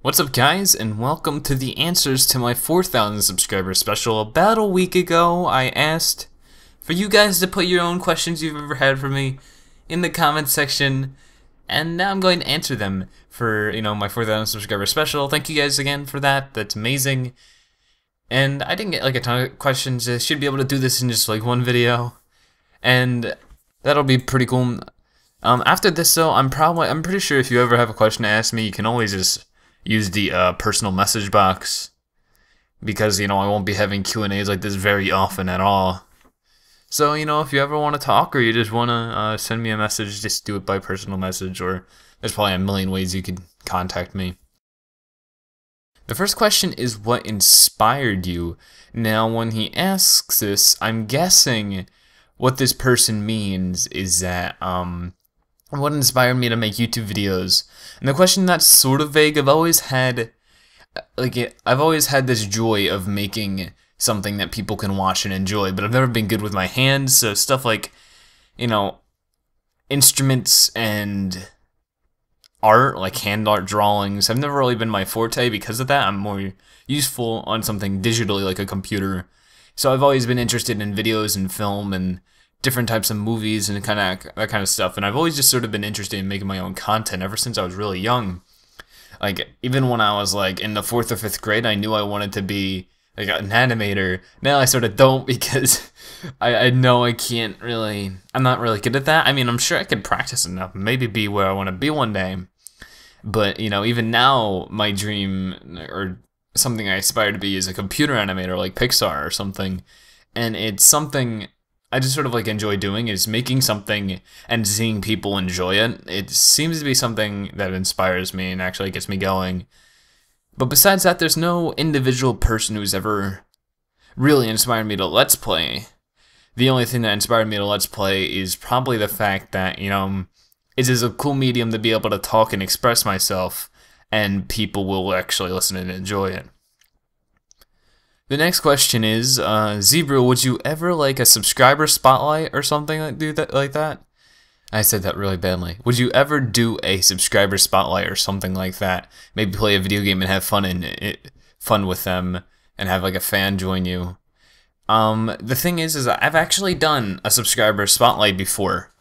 What's up, guys, and welcome to the answers to my 4,000 subscriber special. About a week ago, I asked for you guys to put your own questions you've ever had for me in the comments section, and now I'm going to answer them for, my 4,000 subscriber special. Thank you guys again for that. That's amazing. And I didn't get like a ton of questions. I should be able to do this in just like one video, and that'll be pretty cool. After this, though, I'm pretty sure if you ever have a question to ask me, you can always just use the personal message box, because I won't be having Q&As like this very often at all. So if you ever want to talk, or you just want to send me a message, just do it by personal message, or there's probably a million ways you could contact me. The first question is, what inspired you? Now, when he asks this, I'm guessing what this person means is that what inspired me to make YouTube videos. And the question that's sort of vague. I've always had this joy of making something that people can watch and enjoy, but I've never been good with my hands, so stuff like, instruments and art, like hand art drawings, have never really been my forte. Because of that, I'm more useful on something digitally like a computer. So I've always been interested in videos and film and different types of movies and that kind of stuff, and I've always just sort of been interested in making my own content ever since I was really young. Like, even when I was like in the 4th or 5th grade, I knew I wanted to be like an animator. Now I sort of don't, because I know I'm not really good at that. I mean, I'm sure I could practice enough, maybe be where I want to be one day. But even now, my dream, or something I aspire to be, is a computer animator like Pixar or something. And it's something I just sort of enjoy doing, is making something and seeing people enjoy it. It seems to be something that inspires me and actually gets me going. But besides that, there's no individual person who's ever really inspired me to Let's Play. The only thing that inspired me to Let's Play is probably the fact that, it is a cool medium to be able to talk and express myself, and people will actually listen and enjoy it. The next question is, Zebra, would you ever like a subscriber spotlight or something like that? I said that really badly. Would you ever do a subscriber spotlight or something like that? Maybe play a video game and have fun with them, and have like a fan join you. The thing is I've actually done a subscriber spotlight before,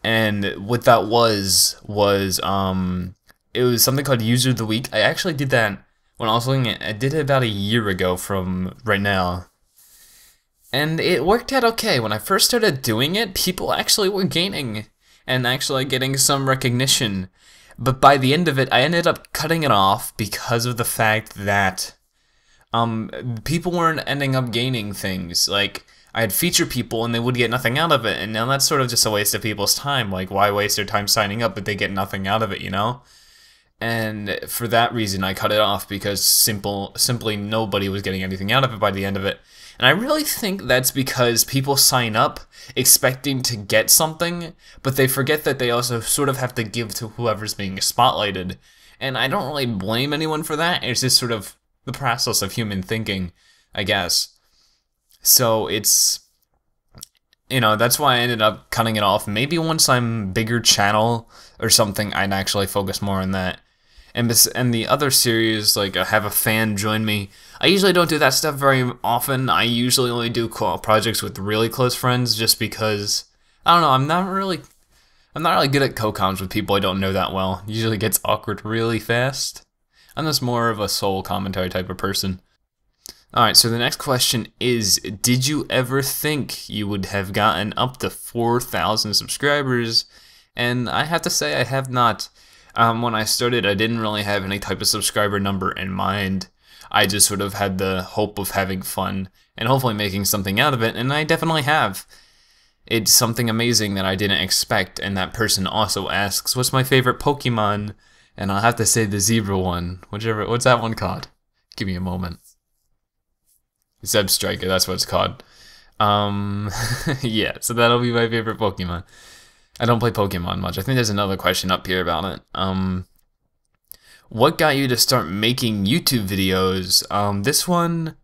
and what that was it was something called User of the Week. I actually did that when I was looking at, I did it about a year ago from right now, and it worked out okay. When I first started doing it, people actually were gaining and actually getting some recognition, but by the end of it, I ended up cutting it off because of the fact that people weren't ending up gaining things. Like, I had featured people and they would get nothing out of it, and now that's sort of just a waste of people's time. Like, why waste their time signing up but they get nothing out of it, And for that reason, I cut it off, because simply nobody was getting anything out of it by the end of it. And I really think that's because people sign up expecting to get something, but they forget that they also sort of have to give to whoever's being spotlighted. And I don't really blame anyone for that. It's just sort of the process of human thinking, I guess. So it's, that's why I ended up cutting it off. Maybe once I'm bigger channel or something, I'd actually focus more on that. And the other series, like have a fan join me, I usually don't do that stuff very often. I usually only do projects with really close friends, just because, I don't know, I'm not really good at co-coms with people I don't know that well. It usually gets awkward really fast. I'm just more of a soul commentary type of person. Alright, so the next question is, did you ever think you would have gotten up to 4,000 subscribers? And I have to say, I have not. When I started, I didn't really have any type of subscriber number in mind. I just sort of had the hope of having fun and hopefully making something out of it, and I definitely have. It's something amazing that I didn't expect, and that person also asks, what's my favorite Pokemon? And I'll have to say the Zebra one. What's that one called? Give me a moment. Zeb Striker, that's what it's called. Yeah, so that'll be my favorite Pokemon. I don't play Pokemon much. I think there's another question up here about it. What got you to start making YouTube videos? This one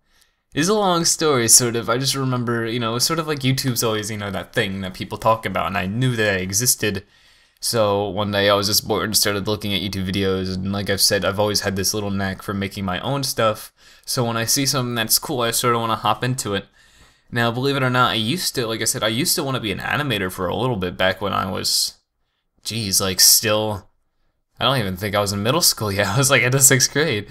is a long story, sort of. I just remember, it's sort of like YouTube's always, that thing that people talk about, and I knew that it existed So one day I was just bored and started looking at YouTube videos, and like I've said, I've always had this little knack for making my own stuff. So when I see something that's cool, I sort of want to hop into it. Now, believe it or not, I used to, like I said, I used to want to be an animator for a little bit back when I was, geez, like still, I don't even think I was in middle school yet. I was like in the 6th grade.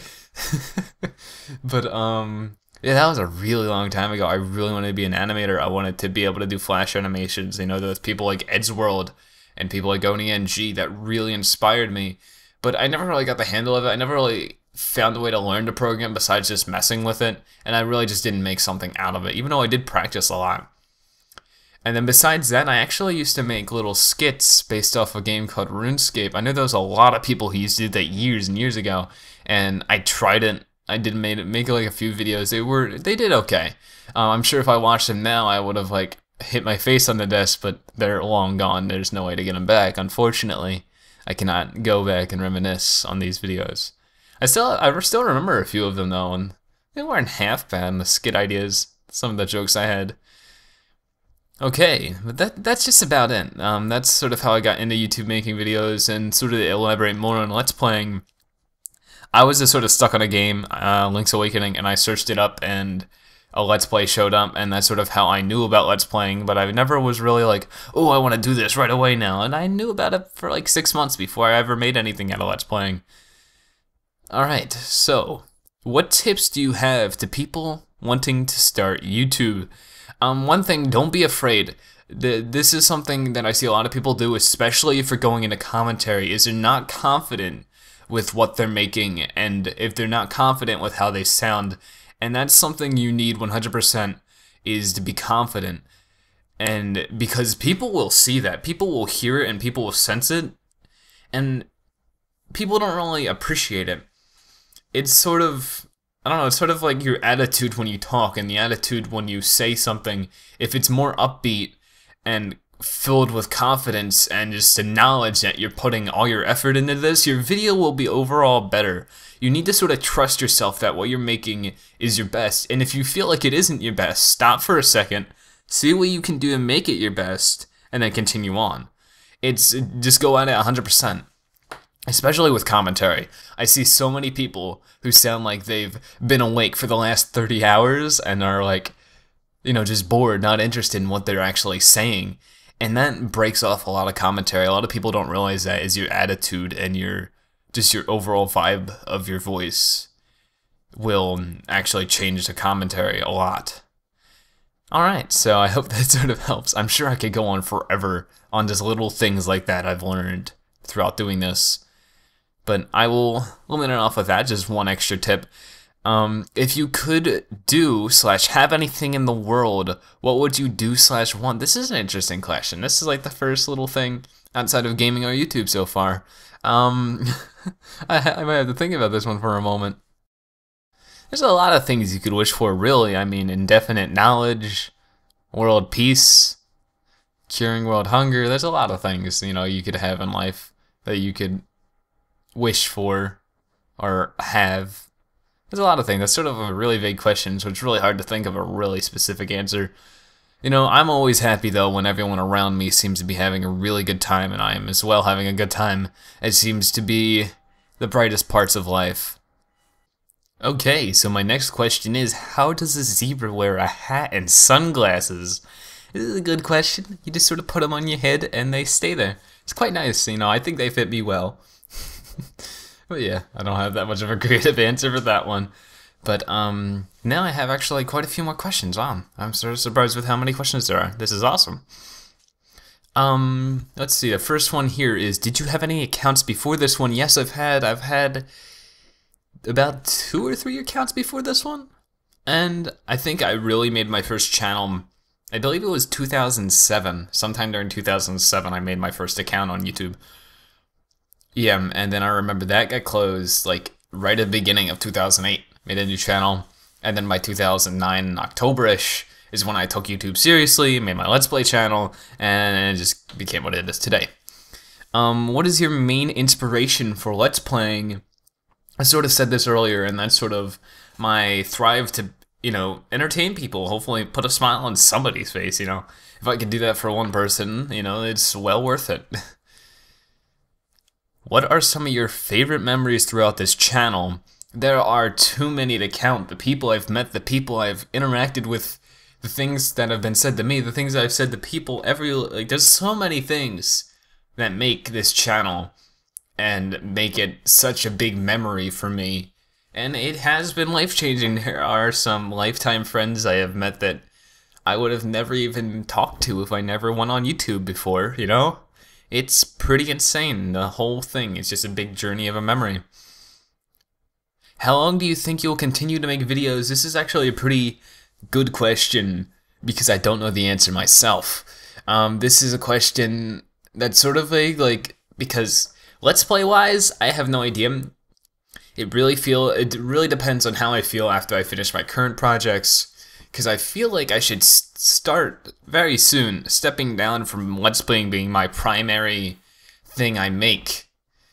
But, yeah, that was a really long time ago. I really wanted to be an animator. I wanted to be able to do flash animations. You know, those people like Eddsworld and people like ONING that really inspired me. But I never really got the handle of it. I never really found a way to learn to program besides just messing with it. And I really just didn't make something out of it, even though I did practice a lot. And then besides that, I actually used to make little skits based off a game called RuneScape. I know there was a lot of people who used to do that years and years ago. And I tried it. I did make like a few videos. They did okay. I'm sure if I watched them now, I would have like hit my face on the desk, but they're long gone. There's no way to get them back. Unfortunately, I cannot go back and reminisce on these videos. I still remember a few of them though, and they weren't half bad. The skit ideas, some of the jokes I had. Okay, but that's just about it. That's sort of how I got into YouTube making videos, and sort of to elaborate more on Let's Playing. I was just sort of stuck on a game, Link's Awakening, and I searched it up, and a Let's Play showed up, and that's sort of how I knew about Let's Playing, but I never was really like, oh, I want to do this right away now, and I knew about it for like 6 months before I ever made anything out of Let's Playing. Alright, so, what tips do you have to people wanting to start YouTube? One thing, don't be afraid. This is something that I see a lot of people do, especially if you're going into commentary, is they're not confident with what they're making, and if they're not confident with how they sound, and that's something you need 100%, is to be confident. And because people will see that, people will hear it, and people will sense it, and people don't really appreciate it. It's sort of, I don't know, it's sort of like your attitude when you talk, and the attitude when you say something. If it's more upbeat and filled with confidence and just the knowledge that you're putting all your effort into this, your video will be overall better. You need to sort of trust yourself that what you're making is your best, and if you feel like it isn't your best, stop for a second, see what you can do to make it your best, and then continue on. Just go at it 100%. Especially with commentary. I see so many people who sound like they've been awake for the last 30 hours and are like, you know, just bored, not interested in what they're actually saying. And that breaks off a lot of commentary. A lot of people don't realize that is your attitude and your overall vibe of your voice will actually change the commentary a lot. Alright, so I hope that sort of helps. I'm sure I could go on forever on just little things like that I've learned throughout doing this. But I will limit it off with that, just one extra tip. If you could do/have anything in the world, what would you do/want? This is an interesting question. This is like the first little thing outside of gaming or YouTube so far. I might have to think about this one for a moment. There's a lot of things you could wish for, really. I mean, indefinite knowledge, world peace, curing world hunger. There's a lot of things, you know, you could have in life that you could wish for or have. There's a lot of things. That's sort of a really vague question, so it's really hard to think of a really specific answer. You know, I'm always happy though when everyone around me seems to be having a really good time, and I am as well having a good time. It seems to be the brightest parts of life. Okay, so my next question is, how does a zebra wear a hat and sunglasses? This is a good question. You just sort of put them on your head and they stay there. It's quite nice, you know, I think they fit me well. But yeah, I don't have that much of a creative answer for that one. But now I have actually quite a few more questions. Wow, I'm sort of surprised with how many questions there are. This is awesome. Let's see, the first one here is, did you have any accounts before this one? Yes, I've had about 2 or 3 accounts before this one. And I think I really made my first channel, I believe it was 2007. Sometime during 2007 I made my first account on YouTube. Yeah, and then I remember that got closed like right at the beginning of 2008. Made a new channel, and then by 2009, October-ish, is when I took YouTube seriously, made my Let's Play channel, and it just became what it is today. What is your main inspiration for Let's Playing? I sort of said this earlier, and that's sort of my thrive to, you know, entertain people, hopefully put a smile on somebody's face, you know. If I could do that for one person, you know, it's well worth it. What are some of your favorite memories throughout this channel? There are too many to count. The people I've met, the people I've interacted with, the things that have been said to me, the things I've said to people, there's so many things that make this channel and make it such a big memory for me. And it has been life-changing. There are some lifetime friends I have met that I would have never even talked to if I never went on YouTube before, you know? It's pretty insane. The whole thing is just a big journey of a memory. How long do you think you'll continue to make videos? This is actually a pretty good question because I don't know the answer myself. This is a question that's sort of vague, because Let's Play wise, I have no idea. It really depends on how I feel after I finish my current projects, because I feel like I should start very soon stepping down from Let's Playing being my primary thing I make,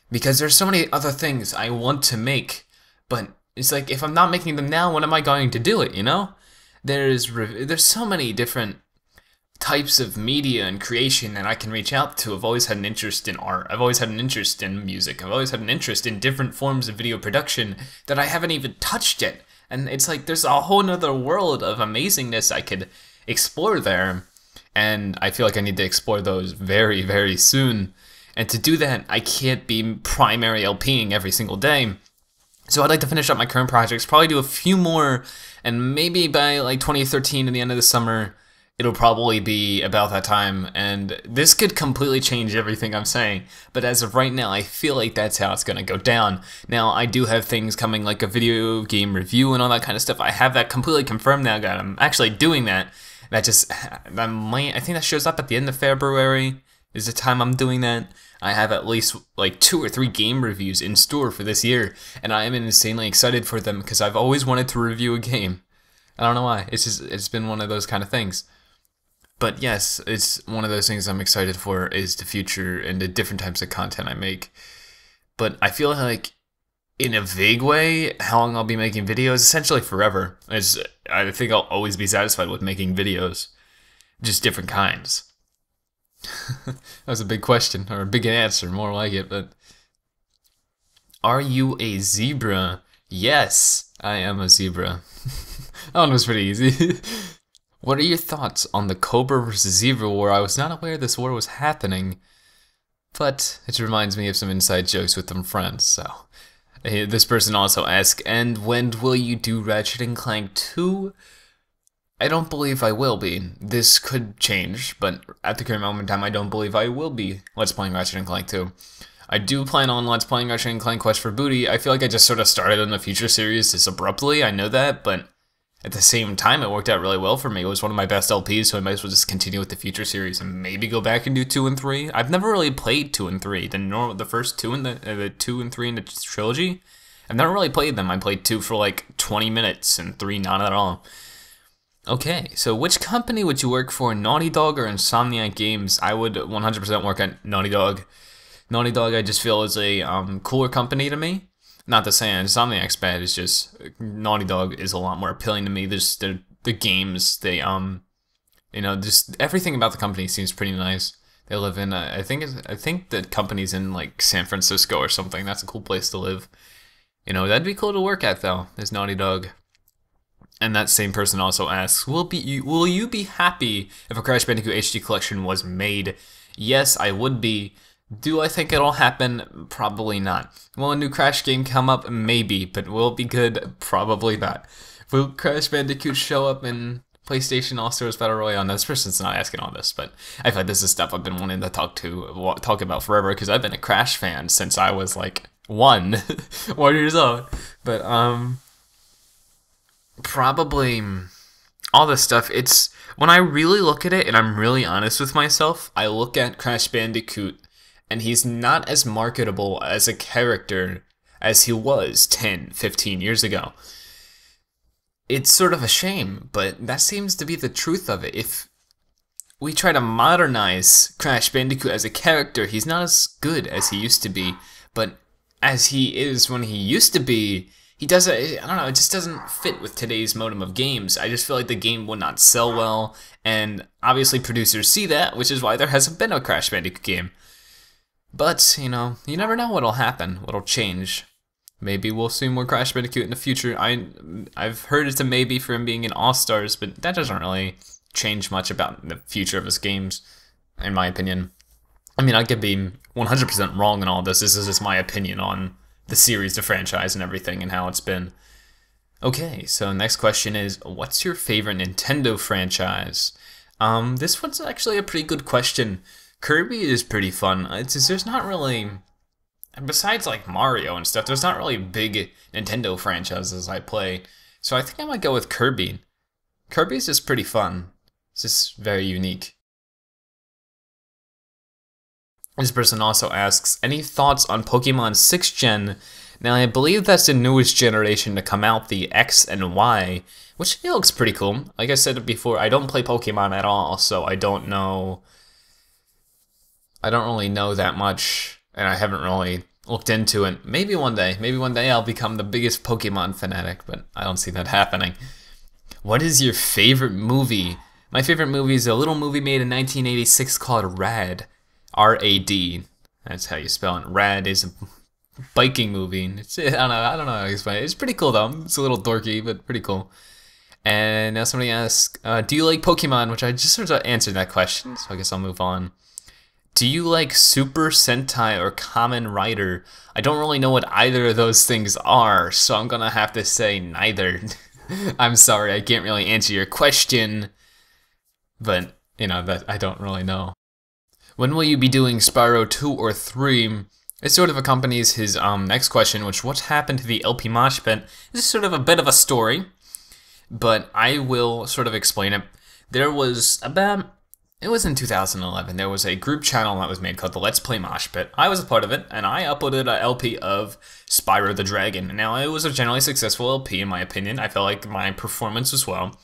because there's so many other things I want to make, but it's like, if I'm not making them now, when am I going to do it, you know? There's so many different types of media and creation that I can reach out to. I've always had an interest in art. I've always had an interest in music. I've always had an interest in different forms of video production that I haven't even touched yet. And it's like there's a whole nother world of amazingness I could explore there. And I feel like I need to explore those very, very soon. And to do that, I can't be primary LPing every single day. So I'd like to finish up my current projects, probably do a few more, and maybe by like 2013 at the end of the summer, it'll probably be about that time, and this could completely change everything I'm saying, but as of right now, I feel like that's how it's gonna go down. Now, I do have things coming like a video game review and all that kind of stuff. I have that completely confirmed now, guys. I'm actually doing that. I think that shows up at the end of February is the time I'm doing that. I have at least like 2 or 3 game reviews in store for this year, and I am insanely excited for them because I've always wanted to review a game. I don't know why. It's been one of those kind of things. But yes, it's one of those things I'm excited for is the future and the different types of content I make. But I feel like, in a vague way, how long I'll be making videos, essentially forever. I think I'll always be satisfied with making videos, just different kinds. That was a big question, or a big answer, more like it, but... Are you a zebra? Yes, I am a zebra. That one was pretty easy. What are your thoughts on the Cobra vs. Zebra war? I was not aware this war was happening, but it reminds me of some inside jokes with some friends, so... This person also asked, and when will you do Ratchet & Clank 2? I don't believe I will be. This could change, but at the current moment in time, I don't believe I will be Let's Playing Ratchet & Clank 2. I do plan on Let's Playing Ratchet & Clank Quest for Booty. I feel like I just sort of started on the future series this abruptly, I know that, but at the same time, it worked out really well for me. It was one of my best LPs, so I might as well just continue with the future series and maybe go back and do 2 and 3. I've never really played 2 and 3. The first 2 and the 2 and 3 in the trilogy. I've never really played them. I played 2 for like 20 minutes and 3 not at all. Okay, so which company would you work for, Naughty Dog or Insomniac Games? I would 100% work at Naughty Dog. Naughty Dog, I just feel, is a cooler company to me. Not to say Insomniac's bad, it's just Naughty Dog is a lot more appealing to me. There's the games, you know, just everything about the company seems pretty nice. They live in, I think the company's in like San Francisco or something. That's a cool place to live. You know, that'd be cool to work at though, is Naughty Dog. And that same person also asks, will you be happy if a Crash Bandicoot HD collection was made? Yes, I would be. Do I think it'll happen? Probably not. Will a new Crash game come up? Maybe, but will it be good? Probably not. Will Crash Bandicoot show up in PlayStation All-Stars Battle Royale? No, this person's not asking all this, but I feel like this is stuff I've been wanting to talk about forever, because I've been a Crash fan since I was like 1 years old. But probably all this stuff, it's when I really look at it and I'm really honest with myself, I look at Crash Bandicoot and he's not as marketable as a character as he was 10, 15 years ago. It's sort of a shame, but that seems to be the truth of it. If we try to modernize Crash Bandicoot as a character, he's not as good as he used to be, but as he is when he used to be, he doesn't, I don't know, it just doesn't fit with today's modem of games. I just feel like the game would not sell well, and obviously producers see that, which is why there hasn't been a Crash Bandicoot game. But, you know, you never know what'll happen, what'll change. Maybe we'll see more Crash Bandicoot in the future. I've heard it's a maybe for him being in All-Stars, but that doesn't really change much about the future of his games, in my opinion. I mean, I could be 100% wrong in all this. This is just my opinion on the series, the franchise, and everything, and how it's been. Okay, so next question is, what's your favorite Nintendo franchise? This one's actually a pretty good question. Kirby is pretty fun. There's not really, besides like Mario and stuff, there's not really big Nintendo franchises I play. So I think I might go with Kirby. Kirby's just pretty fun. It's just very unique. This person also asks, any thoughts on Pokemon 6th Gen? Now I believe that's the newest generation to come out, the X and Y, which looks pretty cool. Like I said before, I don't play Pokemon at all, so I don't really know that much, and I haven't really looked into it. Maybe one day I'll become the biggest Pokemon fanatic, but I don't see that happening. What is your favorite movie? My favorite movie is a little movie made in 1986 called Rad. R-A-D. That's how you spell it. Rad is a biking movie. I don't know how to explain it. It's pretty cool though. It's a little dorky, but pretty cool. And now somebody asks, do you like Pokemon? Which I just sort of answered that question, so I guess I'll move on. Do you like Super Sentai or Kamen Rider? I don't really know what either of those things are, so I'm gonna have to say neither. I'm sorry, I can't really answer your question, but you know that I don't really know. When will you be doing Spyro 2 or 3? It sort of accompanies his next question, which what happened to the LP Mosh Pit? This is sort of a bit of a story, but I will sort of explain it. There was it was in 2011, there was a group channel that was made called the Let's Play Mosh Pit. I was a part of it, and I uploaded an LP of Spyro the Dragon. Now, it was a generally successful LP, in my opinion. I felt like my performance was well.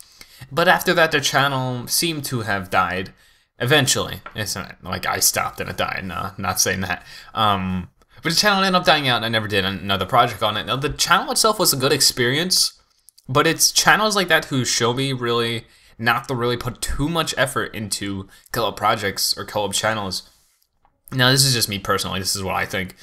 But after that, the channel seemed to have died. Eventually. It's not like I stopped and it died. No, not saying that. But the channel ended up dying out, and I never did another project on it. Now, the channel itself was a good experience, but it's channels like that who show me really not to really put too much effort into co-op projects or co-op channels. Now, this is just me personally. This is what I think.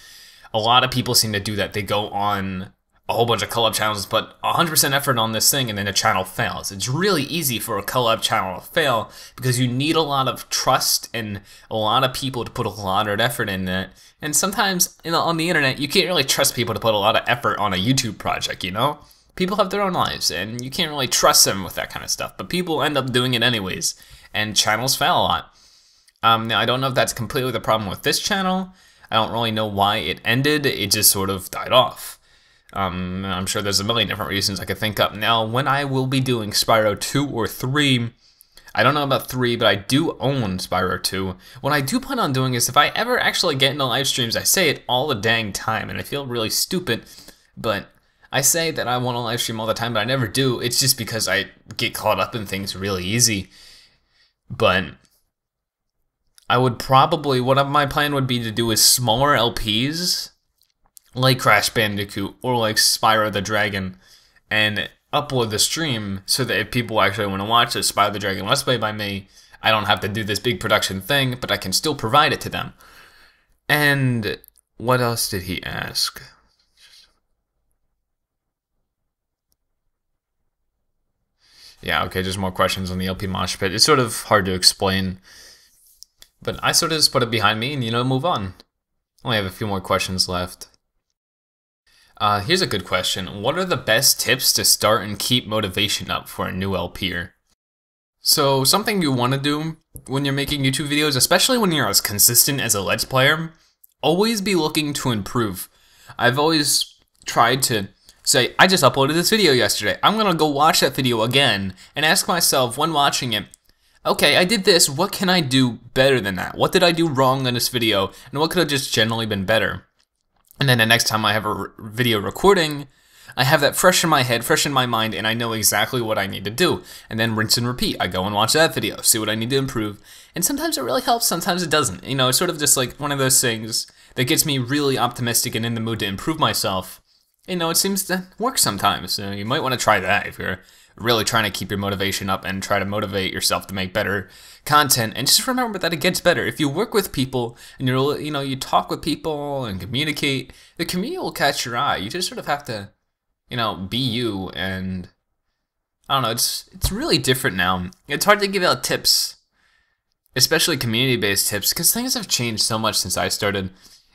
A lot of people seem to do that. They go on a whole bunch of co-op channels, put 100% effort on this thing, and then the channel fails. It's really easy for a co-op channel to fail because you need a lot of trust and a lot of people to put a lot of effort in that. And sometimes, on the internet, you can't really trust people to put a lot of effort on a YouTube project, you know? People have their own lives, and you can't really trust them with that kind of stuff. But people end up doing it anyways, and channels fail a lot. Now, I don't know if that's completely the problem with this channel. I don't really know why it ended. It just sort of died off. I'm sure there's a million different reasons I could think up. Now, when I will be doing Spyro 2 or 3, I don't know about 3, but I do own Spyro 2. What I do plan on doing is if I ever actually get into live streams, I say it all the dang time, and I feel really stupid, but I say that I want to live stream all the time, but I never do. It's just because I get caught up in things really easy. But I would probably, my plan would be to do is smaller LPs, like Crash Bandicoot or like Spyro the Dragon, and upload the stream so that if people actually want to watch the Spyro the Dragon Let's Play by me, I don't have to do this big production thing, but I can still provide it to them. And what else did he ask? Yeah, okay, there's more questions on the LP Mosh Pit. It's sort of hard to explain, but I sort of just put it behind me and, move on. Only have a few more questions left. Here's a good question. What are the best tips to start and keep motivation up for a new LPer? So, something you want to do when you're making YouTube videos, especially when you're as consistent as a Let's Player, always be looking to improve. I've always tried to say, I just uploaded this video yesterday. I'm gonna go watch that video again and ask myself when watching it, okay, I did this, what can I do better than that? What did I do wrong in this video? And what could have just generally been better? And then the next time I have a video recording, I have that fresh in my head, fresh in my mind, and I know exactly what I need to do. And then rinse and repeat. I go and watch that video, see what I need to improve. And sometimes it really helps, sometimes it doesn't. It's sort of just like one of those things that gets me really optimistic and in the mood to improve myself. It seems to work sometimes. So you might want to try that if you're really trying to keep your motivation up and try to motivate yourself to make better content. And just remember that it gets better if you work with people and you talk with people and communicate. The community will catch your eye. You just sort of have to, be you. And I don't know. It's really different now. It's hard to give out tips, especially community-based tips, because things have changed so much since I started.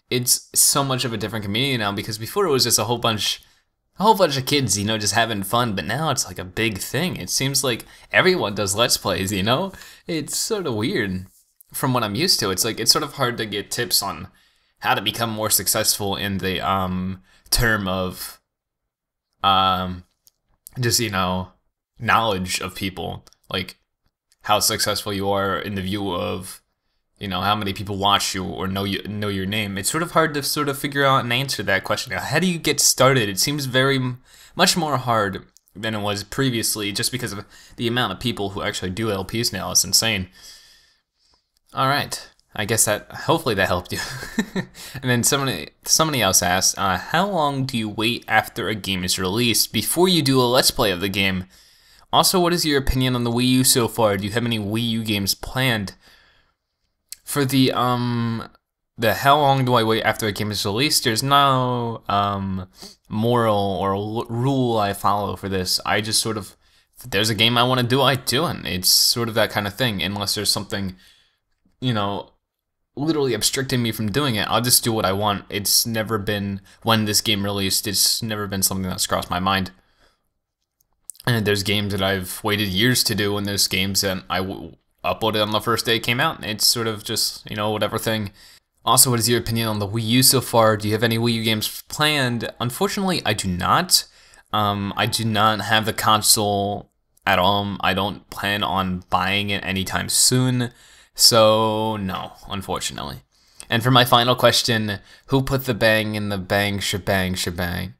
It's so much of a different community now, because before it was just a whole bunch of kids, just having fun, but now it's like a big thing. It seems like everyone does Let's Plays, It's sort of weird from what I'm used to. It's like, it's sort of hard to get tips on how to become more successful in the term of just, knowledge of people. Like, how successful you are in the view of, how many people watch you or know your name. It's sort of hard to sort of figure out and answer that question. How do you get started? It seems much more hard than it was previously, just because of the amount of people who actually do LPs now. It's insane. All right, I guess hopefully that helped you. And then somebody else asked, how long do you wait after a game is released before you do a Let's Play of the game? Also, what is your opinion on the Wii U so far? Do you have any Wii U games planned? For the how long do I wait after a game is released, there's no moral or rule I follow for this. I just sort of, if there's a game I want to do, I do it. It's sort of that kind of thing. Unless there's something, literally obstructing me from doing it, I'll just do what I want. It's never been, when this game released, it's never been something that's crossed my mind. And there's games that I've waited years to do, and there's games that I uploaded on the first day it came out. It's sort of just, whatever thing. Also, what is your opinion on the Wii U so far? Do you have any Wii U games planned? Unfortunately, I do not. I do not have the console at all. I don't plan on buying it anytime soon. So, no, unfortunately. And for my final question, who put the bang in the bang shebang shebang?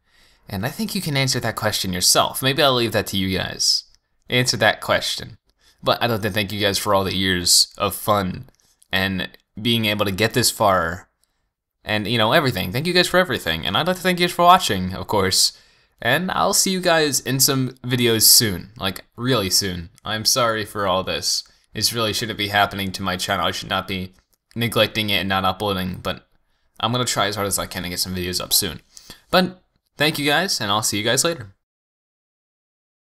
And I think you can answer that question yourself. Maybe I'll leave that to you guys. Answer that question. But I'd like to thank you guys for all the years of fun and being able to get this far and, everything. Thank you guys for everything. And I'd like to thank you guys for watching, of course. And I'll see you guys in some videos soon. Like, really soon. I'm sorry for all this. This really shouldn't be happening to my channel. I should not be neglecting it and not uploading. But I'm going to try as hard as I can to get some videos up soon. But thank you guys, and I'll see you guys later.